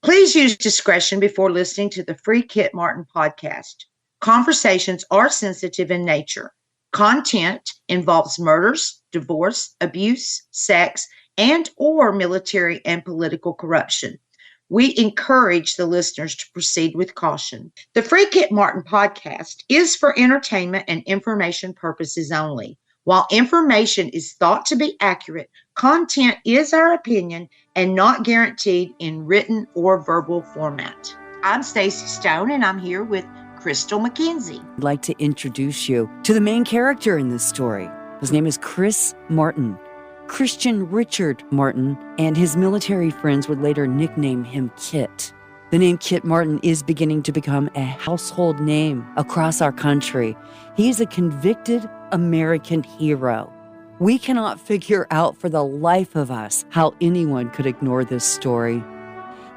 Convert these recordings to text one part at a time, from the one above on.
Please use discretion before listening to the free Kit Martin podcast. Conversations are sensitive in nature. Content involves murders, divorce, abuse, sex, and or military and political corruption. We encourage the listeners to proceed with caution. The Free Kit Martin podcast is for entertainment and information purposes only. While information is thought to be accurate, content is our opinion and not guaranteed in written or verbal format. I'm Stacy Stone, and I'm here with Crystal McKenzie. I'd like to introduce you to the main character in this story. His name is Chris Martin. Christian Richard Martin and his military friends would later nickname him Kit. The name Kit Martin is beginning to become a household name across our country. He is a convicted American hero. We cannot figure out for the life of us how anyone could ignore this story.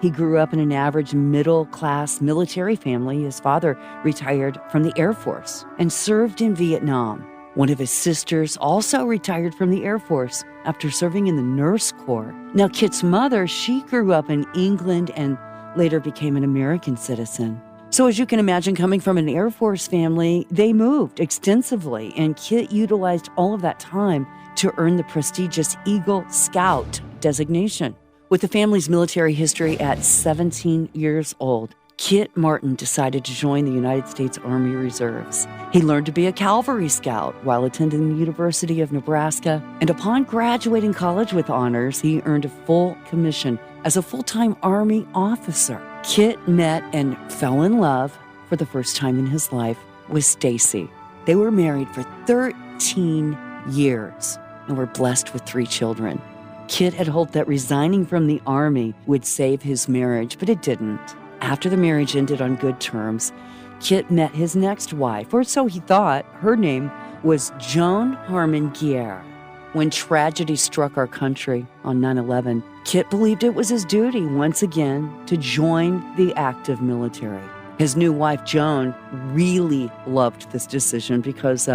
He grew up in an average middle-class military family. His father retired from the Air Force and served in Vietnam. One of his sisters also retired from the Air Force after serving in the Nurse Corps. Now, Kit's mother, she grew up in England and later became an American citizen. So as you can imagine, coming from an Air Force family, they moved extensively, and Kit utilized all of that time to earn the prestigious Eagle Scout designation. With the family's military history at 17 years old, Kit Martin decided to join the United States Army Reserves. He learned to be a cavalry scout while attending the University of Nebraska, and upon graduating college with honors, he earned a full commission as a full-time Army officer. Kit met and fell in love for the first time in his life with Stacy. They were married for 13 years and were blessed with 3 children. Kit had hoped that resigning from the Army would save his marriage, but it didn't. After the marriage ended on good terms, Kit met his next wife, or so he thought. Her name was Joan Harmon Guerre. When tragedy struck our country on 9/11, Kit believed it was his duty once again to join the active military. His new wife, Joan, really loved this decision because,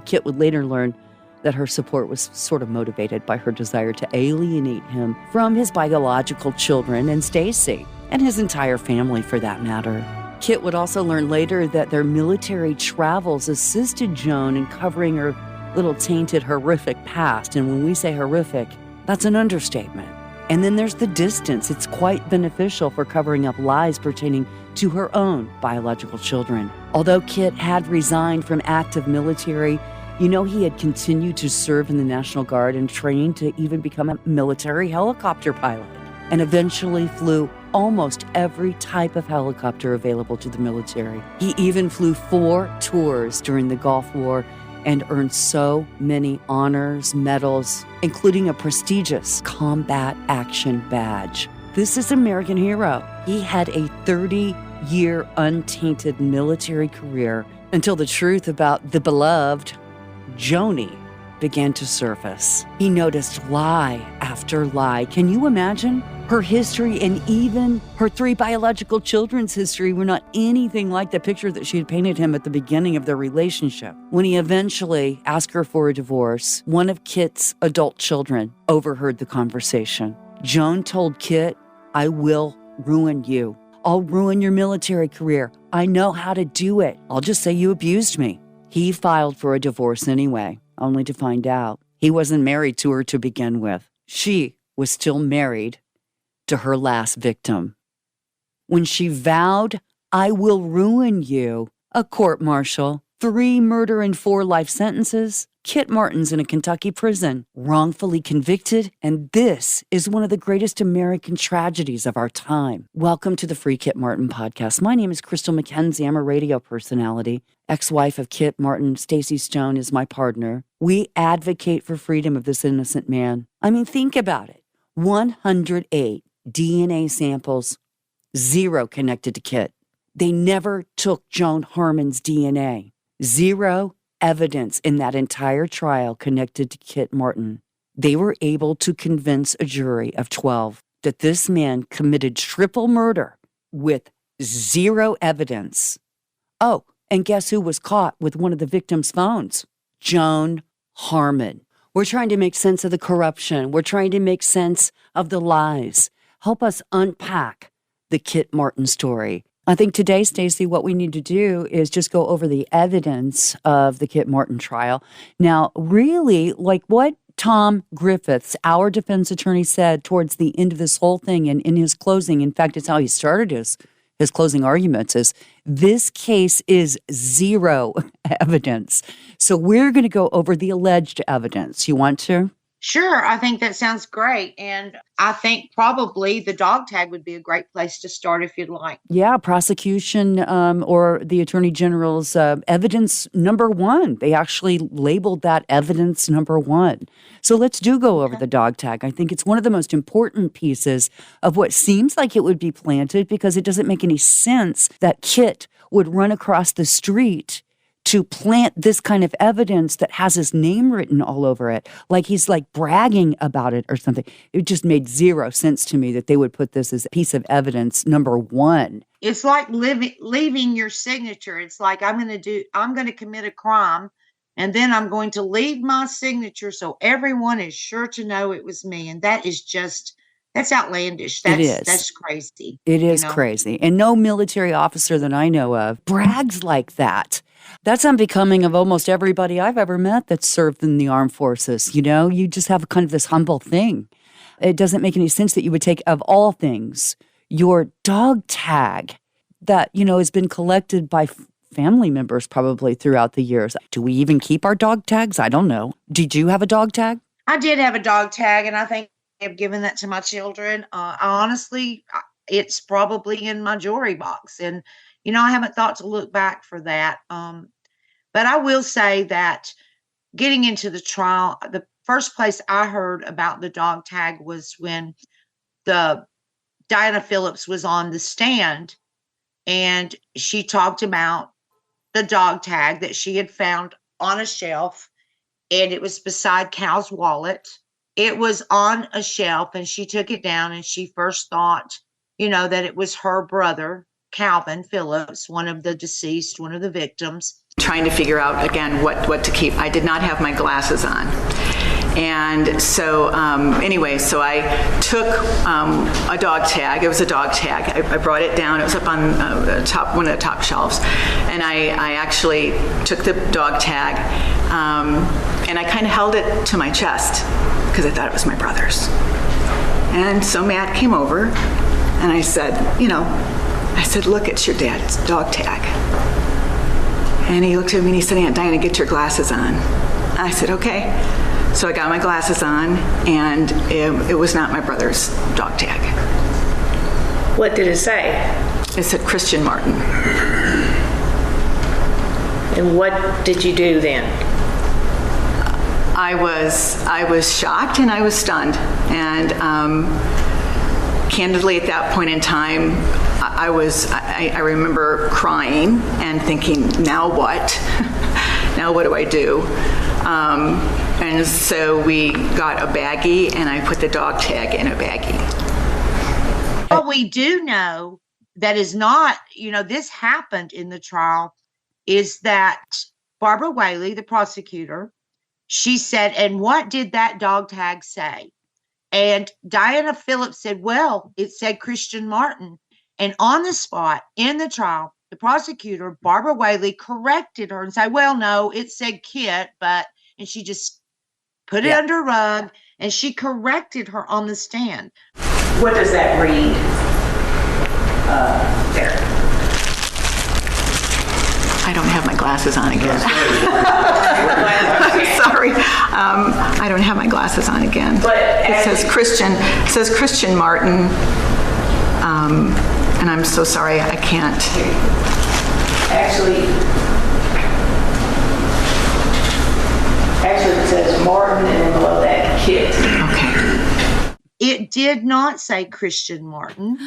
Kit would later learn that her support was sort of motivated by her desire to alienate him from his biological children and Stacy, and his entire family for that matter. Kit would also learn later that their military travels assisted Joan in covering her little tainted, horrific past. And when we say horrific, that's an understatement. And then there's the distance. It's quite beneficial for covering up lies pertaining to her own biological children. Although Kit had resigned from active military, he had continued to serve in the National Guard and trained to even become a military helicopter pilot, and eventually flew almost every type of helicopter available to the military. He even flew 4 tours during the Gulf War and earned so many honors, medals, including a prestigious Combat Action Badge. This is an American hero. He had a 30-year untainted military career until the truth about the beloved Joni began to surface. He noticed lie after lie. Can you imagine? Her history and even her 3 biological children's history were not anything like the picture that she had painted him at the beginning of their relationship. When he eventually asked her for a divorce, one of Kit's adult children overheard the conversation. Joan told Kit, "I will ruin you. I'll ruin your military career. I know how to do it. I'll just say you abused me." He filed for a divorce anyway, only to find out he wasn't married to her to begin with. She was still married to her last victim. When she vowed, "I will ruin you," a court-martial, 3 murder and 4 life sentences, Kit Martin's in a Kentucky prison, wrongfully convicted, and this is one of the greatest American tragedies of our time. Welcome to the Free Kit Martin podcast. My name is Crystal McKenzie. I'm a radio personality, ex-wife of Kit Martin. Stacy Stone is my partner. We advocate for freedom of this innocent man. I mean, think about it. 108 DNA samples, 0 connected to Kit. They never took Joan Harmon's DNA. 0 evidence in that entire trial connected to Kit Martin. They were able to convince a jury of 12 that this man committed triple murder with 0 evidence. Oh, and guess who was caught with one of the victim's phones? Joan Harmon. We're trying to make sense of the corruption. We're trying to make sense of the lies. Help us unpack the Kit Martin story. I think today, Stacey, what we need to do is just go over the evidence of the Kit Martin trial. Now, really, like what Tom Griffiths, our defense attorney, said towards the end of this whole thing and in his closing, in fact, it's how he started his closing arguments, is this case is zero evidence. So we're going to go over the alleged evidence. You want to? Sure, I think that sounds great. And I think probably the dog tag would be a great place to start if you'd like. Yeah, prosecution or the Attorney General's evidence number one. They actually labeled that evidence number one. So let's go over the dog tag. I think it's one of the most important pieces of what seems like it would be planted, because it doesn't make any sense that Kit would run across the street to plant this kind of evidence that has his name written all over it, like he's like bragging about it or something. It just made zero sense to me that they would put this as a piece of evidence number one. It's like leaving your signature. It's like I'm going to commit a crime, and then I'm going to leave my signature so everyone is sure to know it was me. And that's outlandish. It is. That's crazy. It is crazy. And no military officer that I know of brags like that. That's unbecoming of almost everybody I've ever met that's served in the armed forces. You just have kind of this humble thing. It doesn't make any sense that you would take, of all things, your dog tag that, has been collected by family members probably throughout the years. Do we even keep our dog tags? I don't know. Did you have a dog tag? I did have a dog tag, and I think I've given that to my children. Honestly, it's probably in my jewelry box. And I haven't thought to look back for that. But I will say that getting into the trial, the first place I heard about the dog tag was when Diana Phillips was on the stand, and she talked about the dog tag that she had found on a shelf, and it was beside Cal's wallet. It was on a shelf, and she took it down, and she first thought, that it was her brother, Calvin Phillips, one of the deceased, one of the victims. Trying to figure out, again, what to keep. I did not have my glasses on. And so so I took a dog tag. It was a dog tag. I brought it down. It was up on one of the top shelves. And I actually took the dog tag and I kind of held it to my chest because I thought it was my brother's. And so Matt came over and I said, look, it's your dad's dog tag. And he looked at me and he said, Aunt Dinah, get your glasses on. I said, okay. So I got my glasses on, and it was not my brother's dog tag. What did it say? It said Christian Martin. And what did you do then? I was shocked and I was stunned. And candidly, at that point in time, I remember crying and thinking, now what? Now what do I do? And so we got a baggie, and I put the dog tag in a baggie. What we do know that is not, this happened in the trial, is that Barbara Whaley, the prosecutor, she said, and what did that dog tag say? And Diana Phillips said, well, it said Christian Martin. And on the spot in the trial, the prosecutor, Barbara Whaley, corrected her and said, well, no, it said Kit, and she just put it under a rug, and she corrected her on the stand. What does that read there? I don't have my glasses on again. Sorry. I don't have my glasses on again. But it says Christian Martin. And I'm so sorry, I can't. Actually, it says Martin, and then below that, Kit. Okay. It did not say Christian Martin.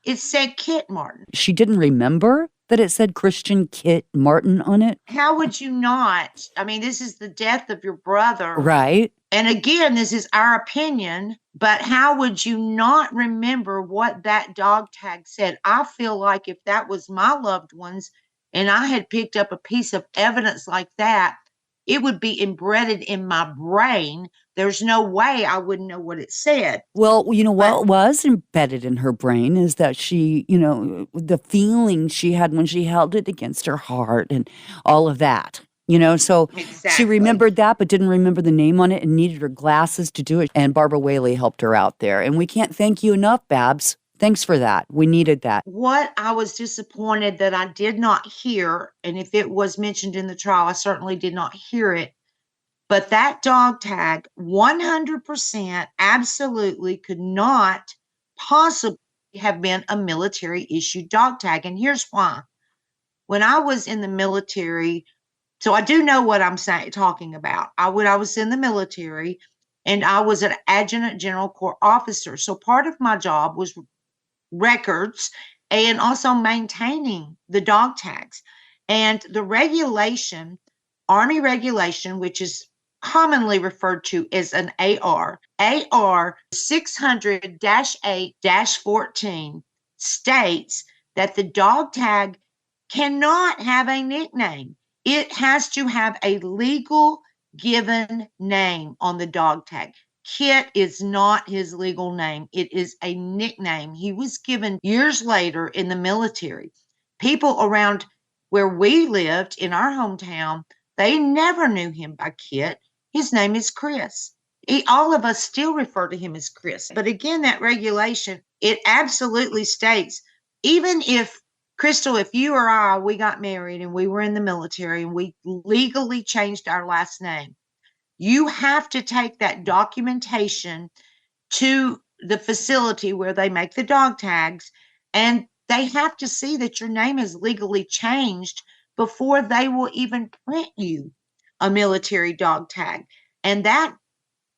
It said Kit Martin. She didn't remember that it said Christian Kit Martin on it? How would you not? I mean, this is the death of your brother. Right. And again, this is our opinion, but how would you not remember what that dog tag said? I feel like if that was my loved ones and I had picked up a piece of evidence like that, it would be embedded in my brain. There's no way I wouldn't know what it said. Well, But what was embedded in her brain is that she, the feeling she had when she held it against her heart and all of that. So she exactly. remembered that, but didn't remember the name on it and needed her glasses to do it. And Barbara Whaley helped her out there. And we can't thank you enough, Babs. Thanks for that. We needed that. What I was disappointed that I did not hear, and if it was mentioned in the trial, I certainly did not hear it. But that dog tag, 100% absolutely could not possibly have been a military issued dog tag. And here's why. When I was in the military, so I do know what I'm talking about. I was in the military and I was an adjutant general corps officer. So part of my job was records and also maintaining the dog tags. And the regulation, Army regulation, which is commonly referred to as an AR 600 8 14 states that the dog tag cannot have a nickname. It has to have a legal given name on the dog tag. Kit is not his legal name. It is a nickname he was given years later in the military. People around where we lived in our hometown, they never knew him by Kit. His name is Chris. All of us still refer to him as Chris. But again, that regulation, it absolutely states, even if, Crystal, if you or I, we got married and we were in the military and we legally changed our last name, you have to take that documentation to the facility where they make the dog tags, and they have to see that your name is legally changed before they will even print you a military dog tag. And that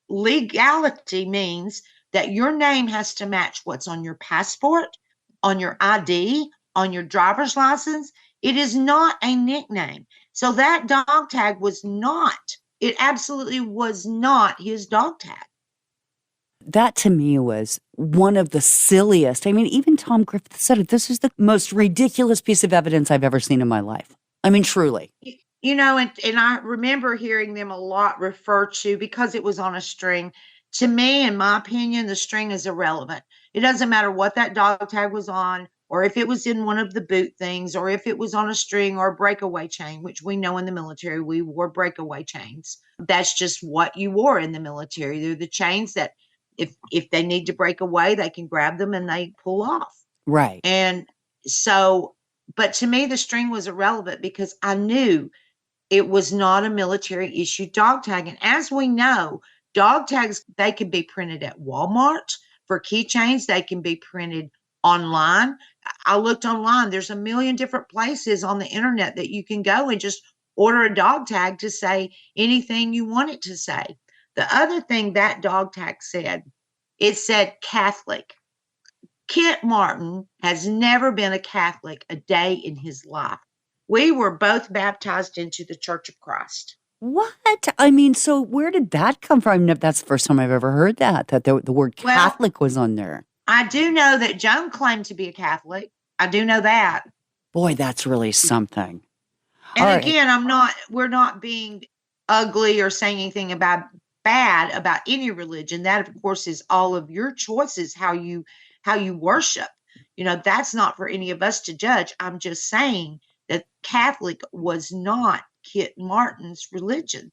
legality means that your name has to match what's on your passport, on your ID, on your driver's license. It is not a nickname. So that dog tag was not, it absolutely was not his dog tag. That to me was one of the silliest. I mean, even Tom Griffith said it. This is the most ridiculous piece of evidence I've ever seen in my life. I mean, truly. And I remember hearing them a lot refer to, because it was on a string. To me, in my opinion, the string is irrelevant. It doesn't matter what that dog tag was on, or if it was in one of the boot things, or if it was on a string or a breakaway chain, which we know in the military, we wore breakaway chains. That's just what you wore in the military. They're the chains that if they need to break away, they can grab them and they pull off. Right. And so, but to me, the string was irrelevant because I knew it was not a military issued dog tag. And as we know, dog tags, they can be printed at Walmart for keychains. They can be printed online. I looked online. There's a million different places on the internet that you can go and just order a dog tag to say anything you want it to say. The other thing that dog tag said, it said Catholic. Kit Martin has never been a Catholic a day in his life. We were both baptized into the Church of Christ. What? I mean, so where did that come from? That's the first time I've ever heard that the word Catholic was on there. I do know that Joan claimed to be a Catholic. I do know that. Boy, that's really something. And again, we're not being ugly or saying anything bad about any religion. That, of course, is all of your choices, how you worship. That's not for any of us to judge. I'm just saying that Catholic was not Kit Martin's religion.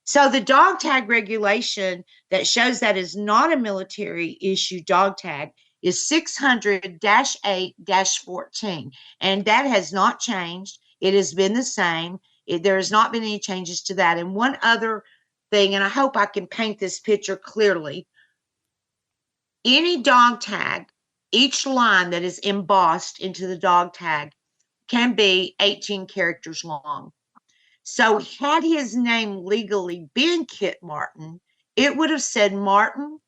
So the dog tag regulation that shows that is not a military issue dog tag is 600 8 14. And that has not changed. It has been the same. There has not been any changes to that. And one other thing, and I hope I can paint this picture clearly. Any dog tag, each line that is embossed into the dog tag can be 18 characters long. So had his name legally been Kit Martin, it would have said Martin,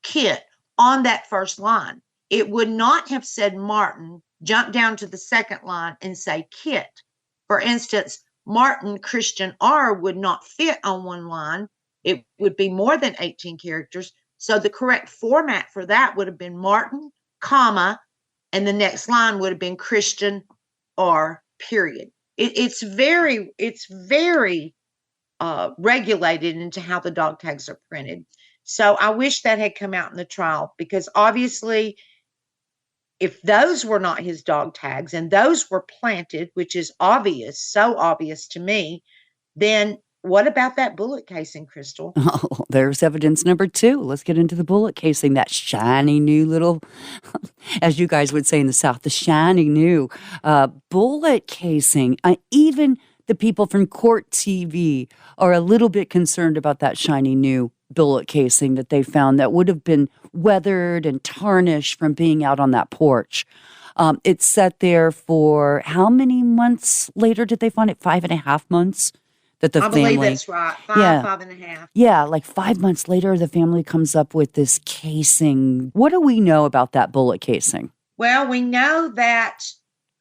Kit on that first line. It would not have said Martin, jump down to the second line and say Kit. For instance, Martin Christian R would not fit on one line. It would be more than 18 characters. So the correct format for that would have been Martin, and the next line would have been Christian R, period. it's very regulated into how the dog tags are printed. So I wish that had come out in the trial, because obviously, if those were not his dog tags and those were planted, which is obvious, so obvious to me, then what about that bullet casing, Crystal? Oh, there's evidence number 2. Let's get into the bullet casing, that shiny new little, as you guys would say in the South, the shiny new bullet casing. Even the people from Court TV are a little bit concerned about that shiny new bullet casing that they found that would have been weathered and tarnished from being out on that porch. It sat there for how many months later did they find it? 5.5 months? That the I family, believe that's right. Yeah. 5.5. Yeah, like 5 months later, the family comes up with this casing. What do we know about that bullet casing? Well, we know that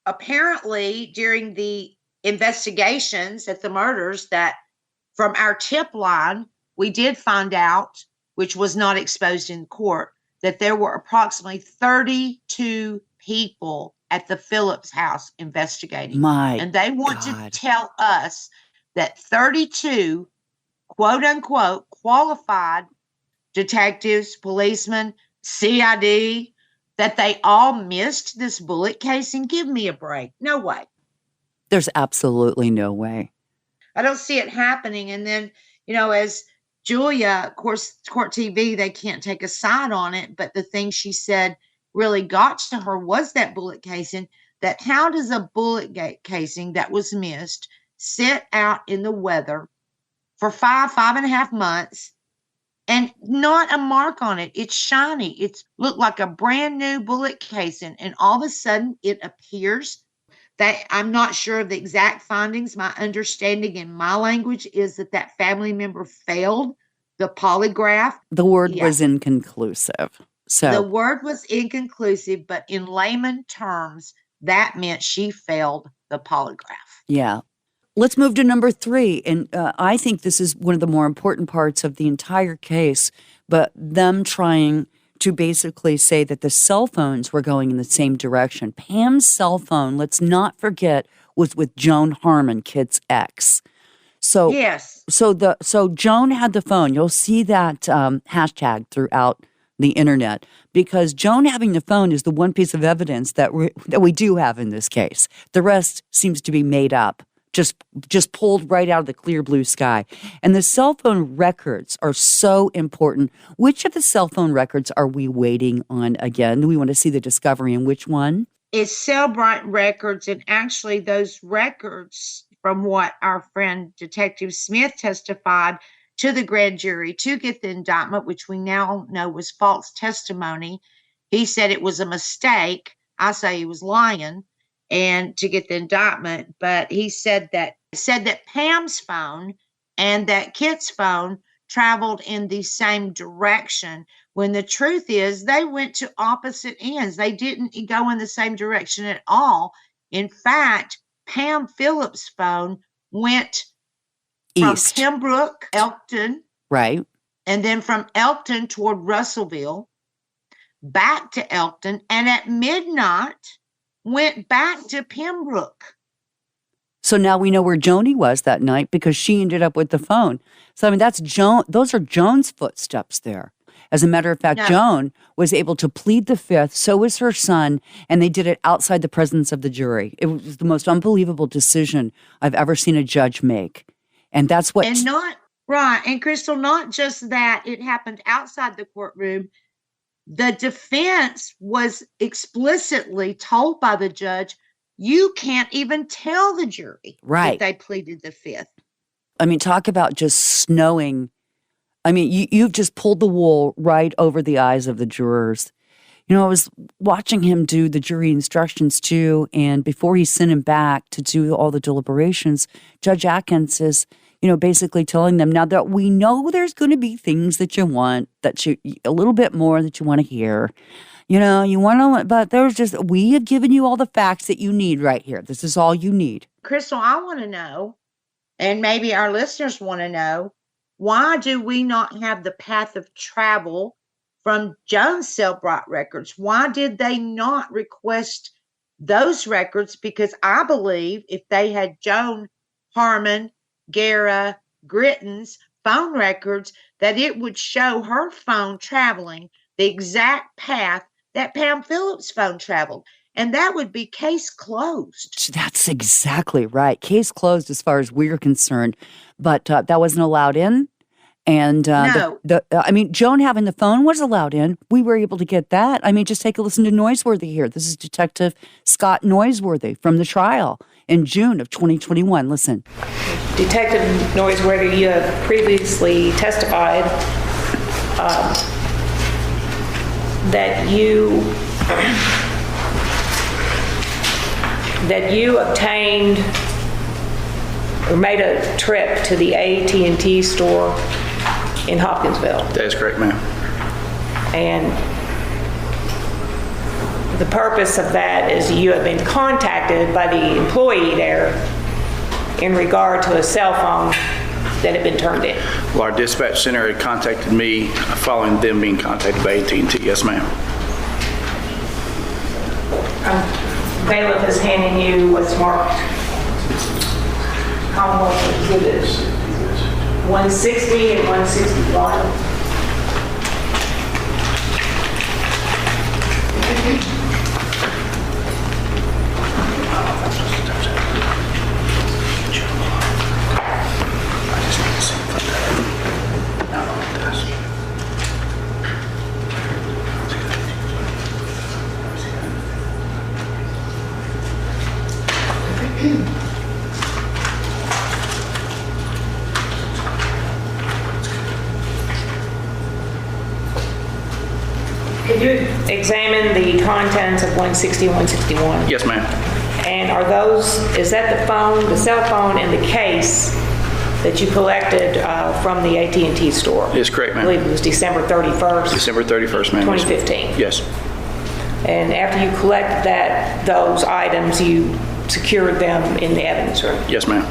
apparently during the investigations at the murders, that from our tip line, we did find out, which was not exposed in court, that there were approximately 32 people at the Phillips house investigating. And they want to tell us that 32 quote unquote qualified detectives, policemen, CID, that they all missed this bullet casing. Give me a break. No way. There's absolutely no way. I don't see it happening. And then, as Julia, of course, Court TV, they can't take a side on it, but the thing she said really got to her was that bullet casing. That how does a bullet casing that was missed sit out in the weather for 5.5 months and not a mark on it? It's shiny. It's looked like a brand new bullet casing. And all of a sudden it appears that, I'm not sure of the exact findings. My understanding in my language is that family member failed the polygraph. The word was inconclusive. So the word was inconclusive, but in layman terms, that meant she failed the polygraph. Yeah. Let's move to number 3. And I think this is one of the more important parts of the entire case, but them trying to basically say that the cell phones were going in the same direction. Pam's cell phone, let's not forget, was with Joan Harmon, Kit's ex. So, yes. So Joan had the phone. You'll see that hashtag throughout the internet, because Joan having the phone is the one piece of evidence that we do have in this case. The rest seems to be made up. Just pulled right out of the clear blue sky. And the cell phone records are so important. Which of the cell phone records are we waiting on again? Do we want to see the discovery in which one? It's Cellbrite records. And actually those records, from what our friend Detective Smith testified to the grand jury to get the indictment, which we now know was false testimony. He said it was a mistake. I say he was lying. And to get the indictment, but he said that Pam's phone and that Kit's phone traveled in the same direction, when the truth is they went to opposite ends. They didn't go in the same direction at all. In fact, Pam Phillips' phone went east from Pembroke, Elkton, right, and then from Elkton toward Russellville, back to Elkton, and at midnight went back to Pembroke. So now we know where Joni was that night, because she ended up with the phone. So, I mean, that's Joan. Those are Joan's footsteps there. As a matter of fact, Joan was able to plead the fifth. So was her son. And they did it outside the presence of the jury. It was the most unbelievable decision I've ever seen a judge make. And that's what. And not right. And Crystal, not just that, it happened outside the courtroom. The defense was explicitly told by the judge, you can't even tell the jury that they pleaded the fifth. I mean, talk about just snowing. I mean, you've just pulled the wool right over the eyes of the jurors. I was watching him do the jury instructions too, and before he sent him back to do all the deliberations, Judge Atkins is, basically telling them, now that we know there's going to be things that you want, a little bit more that you want to hear. You want to, but we have given you all the facts that you need right here. This is all you need. Crystal, I want to know, and maybe our listeners want to know, why do we not have the path of travel from Joan's Cellbrite records? Why did they not request those records, because I believe if they had Joan Harmon, Guerra, Gritton's phone records, that it would show her phone traveling the exact path that Pam Phillips' phone traveled. And that would be case closed. That's exactly right. Case closed as far as we're concerned, but that wasn't allowed in. And No. Joan having the phone was allowed in. We were able to get that. I mean, just take a listen to Noiseworthy here. This is Detective Scott Noiseworthy from the trial in June of 2021. Listen. Detective Noiseworthy, you have previously testified that you obtained or made a trip to the AT&T store in Hopkinsville. That is correct, ma'am. And the purpose of that is you have been contacted by the employee there in regard to a cell phone that had been turned in. Well, our dispatch center had contacted me following them being contacted by AT&T. Yes, ma'am. Bailiff is handing you what's marked Commonwealth Exhibits 160 and 161. Could you examine the contents of 160 and 161? Yes, ma'am. And is that the phone, the cell phone, and the case that you collected from the AT&T store? Yes, correct, ma'am. I believe it was December 31st. December 31st, ma'am. 2015. Yes. And after you collected those items, you secured them in the evidence room. Yes, ma'am.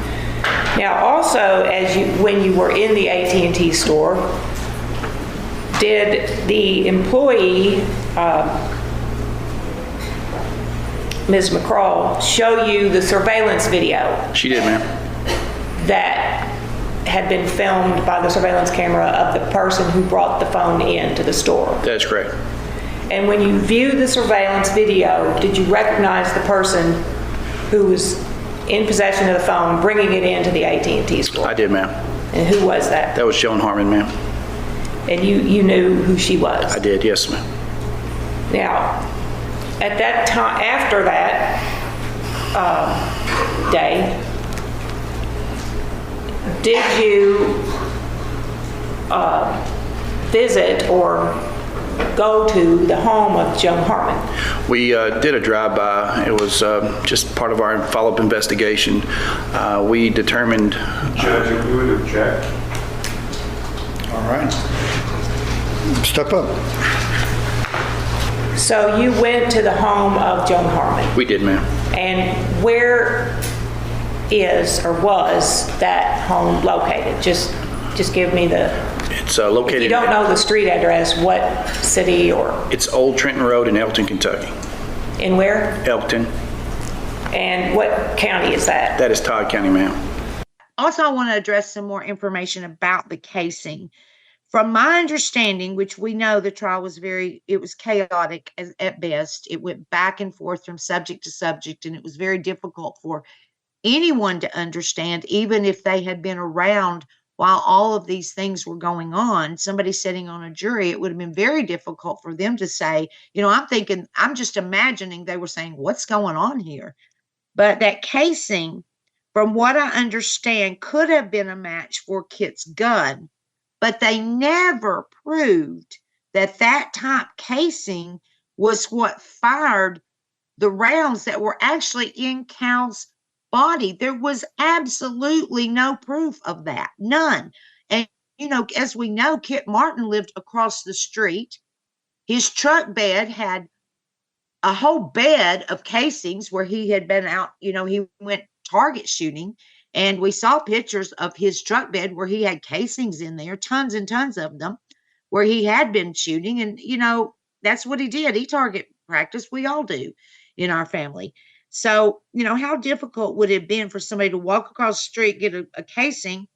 Now, also, when you were in the AT&T store, did the employee, Ms. McCraw, show you the surveillance video She did, ma'am. that had been filmed by the surveillance camera of the person who brought the phone into the store? That is correct. And when you viewed the surveillance video, did you recognize the person who was in possession of the phone bringing it into the AT&T store? I did, ma'am. And who was that? That was Joan Harmon, ma'am. And you knew who she was? I did, yes, ma'am. Now, at that time, after that day, did you visit or go to the home of Joan Harmon? We did a drive-by. It was just part of our follow-up investigation. We determined... Judge, if you would object. All right. Step up. So you went to the home of Joan Harmon. We did, ma'am. And where is or was that home located? Just give me the... It's located... If you don't know the street address, what city or... It's Old Trenton Road in Elkton, Kentucky. In where? Elkton. And what county is that? That is Todd County, ma'am. Also, I want to address some more information about the casing. From my understanding, which we know the trial was it was chaotic at best. It went back and forth from subject to subject, and it was very difficult for anyone to understand, even if they had been around while all of these things were going on. Somebody sitting on a jury, it would have been very difficult for them to say, I'm just imagining they were saying, what's going on here? But that casing, from what I understand, could have been a match for Kit's gun. But they never proved that type casing was what fired the rounds that were actually in Cal's body. There was absolutely no proof of that. None. And, as we know, Kit Martin lived across the street. His truck bed had a whole bed of casings where he had been out, he went target shooting. And we saw pictures of his truck bed where he had casings in there, tons and tons of them, where he had been shooting. And, that's what he did. He target practiced. We all do. in our family. So, how difficult would it have been for somebody to walk across the street, get a casing,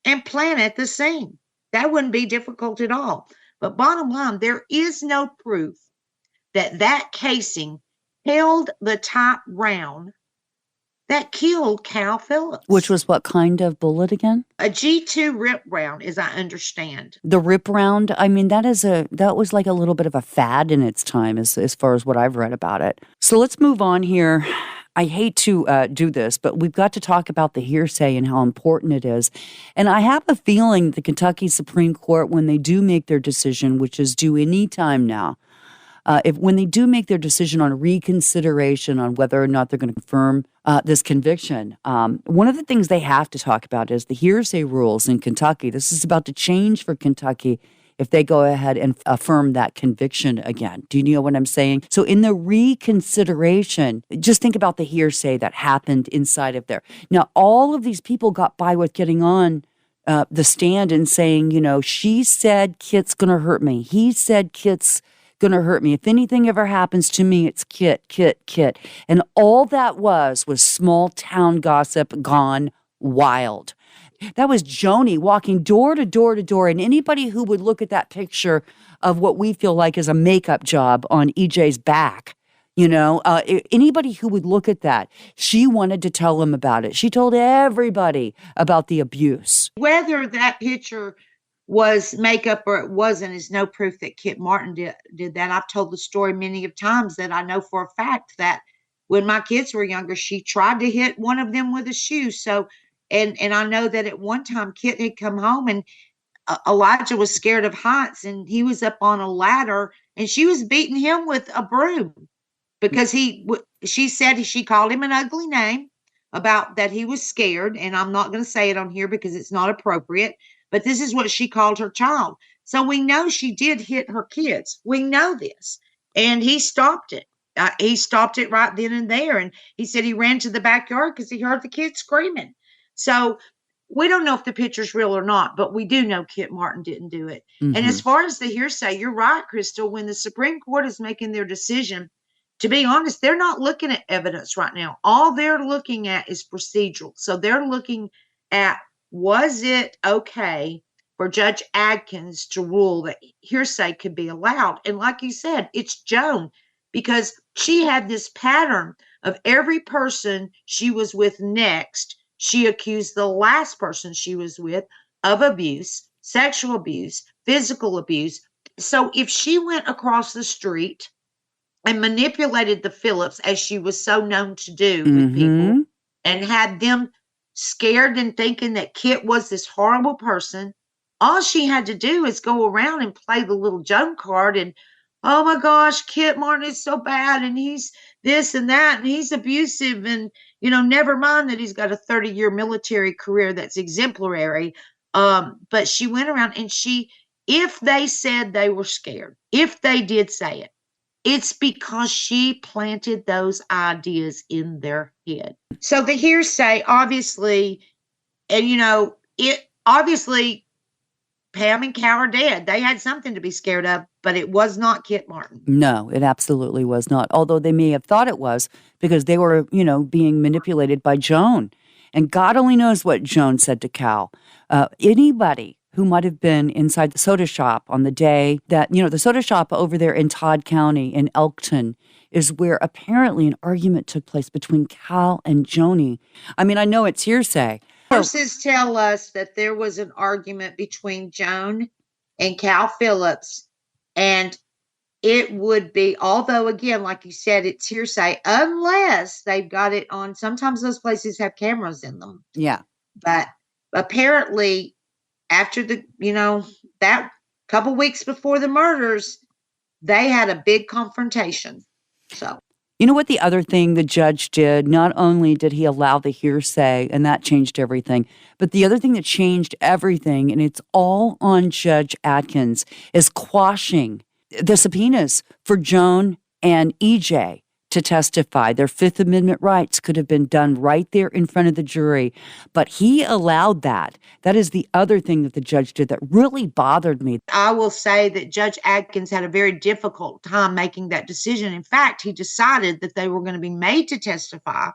and plant at the scene? That wouldn't be difficult at all. But bottom line, there is no proof that casing held the type round that killed Cal Phillips. Which was what kind of bullet again? A G2 rip round, as I understand. The rip round, I mean, that was like a little bit of a fad in its time as far as what I've read about it. So let's move on here. I hate to do this, but we've got to talk about the hearsay and how important it is. And I have a feeling the Kentucky Supreme Court, when they do make their decision, which is due any time now, when they do make their decision on reconsideration on whether or not they're going to confirm this conviction, one of the things they have to talk about is the hearsay rules in Kentucky. This is about to change for Kentucky if they go ahead and affirm that conviction again. Do you know what I'm saying? So in the reconsideration, just think about the hearsay that happened inside of there. Now, all of these people got by with getting on the stand and saying, she said Kit's going to hurt me. He said Kit's going to hurt me. If anything ever happens to me, it's Kit. And all that was small town gossip gone wild. That was Joni walking door to door to door. And anybody who would look at that picture of what we feel like is a makeup job on EJ's back, anybody who would look at that, she wanted to tell him about it. She told everybody about the abuse. Whether that picture was makeup or it wasn't is no proof that Kit Martin did that. I've told the story many of times that I know for a fact that when my kids were younger, she tried to hit one of them with a shoe. So, and I know that at one time Kit had come home and Elijah was scared of heights and he was up on a ladder and she was beating him with a broom because she said she called him an ugly name about that he was scared. And I'm not going to say it on here because it's not appropriate. But this is what she called her child. So we know she did hit her kids. We know this. And he stopped it. He stopped it right then and there. And he said he ran to the backyard because he heard the kids screaming. So we don't know if the picture's real or not, but we do know Kit Martin didn't do it. Mm-hmm. And as far as the hearsay, you're right, Crystal. When the Supreme Court is making their decision, to be honest, they're not looking at evidence right now. All they're looking at is procedural. So they're looking at, was it okay for Judge Adkins to rule that hearsay could be allowed? And like you said, it's Joan, because she had this pattern of every person she was with next, she accused the last person she was with of abuse, sexual abuse, physical abuse. So if she went across the street and manipulated the Phillips, as she was so known to do with people, and had them scared and thinking that Kit was this horrible person, all she had to do is go around and play the little Joan card and, oh my gosh, Kit Martin is so bad and he's this and that and he's abusive and, never mind that he's got a 30-year military career that's exemplary. But she went around and if they said they were scared, if they did say it, it's because she planted those ideas in their head. So the hearsay, obviously, and obviously Pam and Cal are dead. They had something to be scared of, but it was not Kit Martin. No, it absolutely was not. Although they may have thought it was because they were, being manipulated by Joan. And God only knows what Joan said to Cal. Anybody who might have been inside the soda shop on the day that, the soda shop over there in Todd County in Elkton is where apparently an argument took place between Cal and Joni. I mean, I know it's hearsay. Sources tell us that there was an argument between Joan and Cal Phillips, and it would be, although again, like you said, it's hearsay, unless they've got it on, sometimes those places have cameras in them. Yeah. But apparently, after that couple weeks before the murders, they had a big confrontation. So, you know what the other thing the judge did? Not only did he allow the hearsay, and that changed everything, but the other thing that changed everything, and it's all on Judge Adkins, is quashing the subpoenas for Joan and EJ to testify. Their Fifth Amendment rights could have been done right there in front of the jury, but he allowed that. That is the other thing that the judge did that really bothered me. I will say that Judge Adkins had a very difficult time making that decision. In fact, he decided that they were going to be made to testify.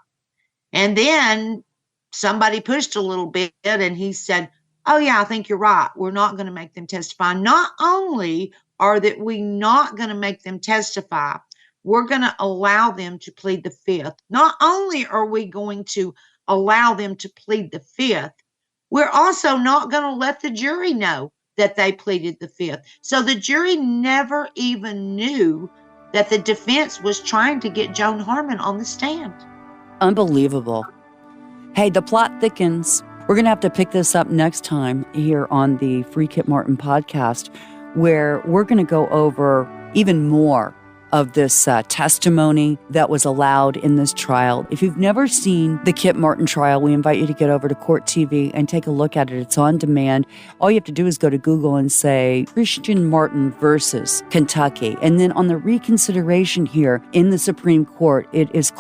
And then somebody pushed a little bit and he said, oh yeah, I think you're right. We're not going to make them testify. Not only are that we not going to make them testify, we're going to allow them to plead the fifth. Not only are we going to allow them to plead the fifth, we're also not going to let the jury know that they pleaded the fifth. So the jury never even knew that the defense was trying to get Joan Harmon on the stand. Unbelievable. Hey, the plot thickens. We're going to have to pick this up next time here on the Free Kit Martin podcast, where we're going to go over even more of this testimony that was allowed in this trial. If you've never seen the Kit Martin trial, we invite you to get over to Court TV and take a look at it. It's on demand. All you have to do is go to Google and say Christian Martin versus Kentucky. And then on the reconsideration here in the Supreme Court, it is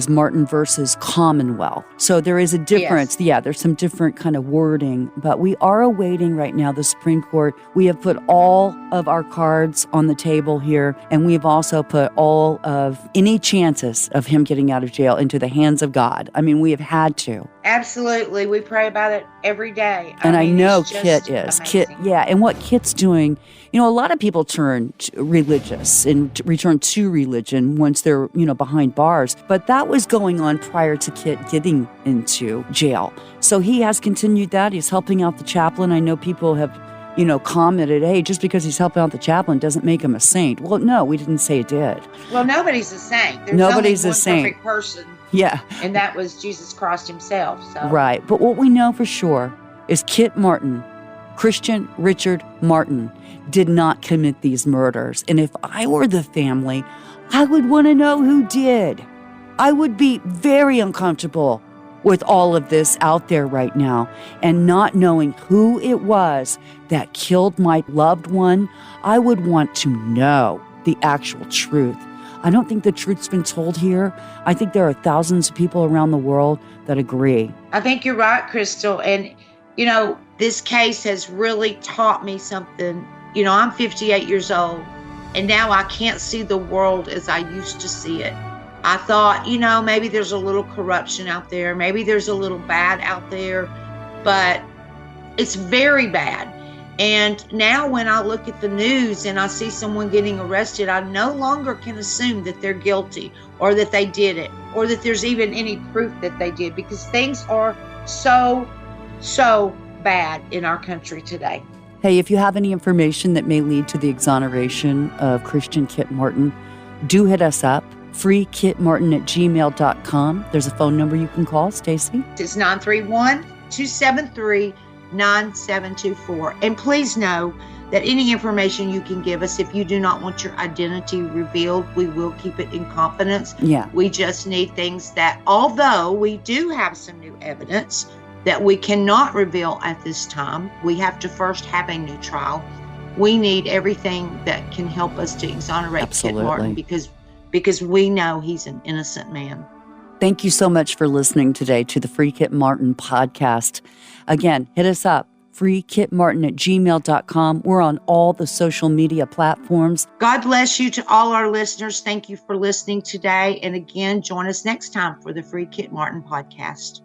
Martin versus Commonwealth. So there is a difference. Yes. Yeah, there's some different kind of wording, but we are awaiting right now the Supreme Court. We have put all of our cards on the table here, and we have also put all of any chances of him getting out of jail into the hands of God. I mean, we have had to. Absolutely. We pray about it every day. And I know Kit is. Kit, yeah. And what Kit's doing, a lot of people turn religious and return to religion once they're, behind bars. But that was going on prior to Kit getting into jail. So he has continued that. He's helping out the chaplain. I know people have commented, hey, just because he's helping out the chaplain doesn't make him a saint. Well, no, we didn't say it did. Well, nobody's a saint. There's nobody's only a saint. Perfect person. Yeah. And that was Jesus Christ himself. So. Right. But what we know for sure is Kit Martin, Christian Richard Martin, did not commit these murders. And if I were the family, I would want to know who did. I would be very uncomfortable with all of this out there right now and not knowing who it was that killed my loved one. I would want to know the actual truth. I don't think the truth's been told here. I think there are thousands of people around the world that agree. I think you're right, Crystal. And, this case has really taught me something. I'm 58 years old, and now I can't see the world as I used to see it. I thought, maybe there's a little corruption out there. Maybe there's a little bad out there, but it's very bad. And now when I look at the news and I see someone getting arrested, I no longer can assume that they're guilty or that they did it or that there's even any proof that they did, because things are so bad in our country today. Hey, if you have any information that may lead to the exoneration of Christian Kit Martin, do hit us up. freekitmartin@gmail.com. There's a phone number you can call, Stacy. It's 931-273-9724. And please know that any information you can give us, if you do not want your identity revealed, we will keep it in confidence. Yeah. We just need things that, although we do have some new evidence that we cannot reveal at this time, we have to first have a new trial. We need everything that can help us to exonerate Kit Martin because we know he's an innocent man. Thank you so much for listening today to the Free Kit Martin podcast. Again, hit us up, freekitmartin@gmail.com. We're on all the social media platforms. God bless you to all our listeners. Thank you for listening today. And again, join us next time for the Free Kit Martin podcast.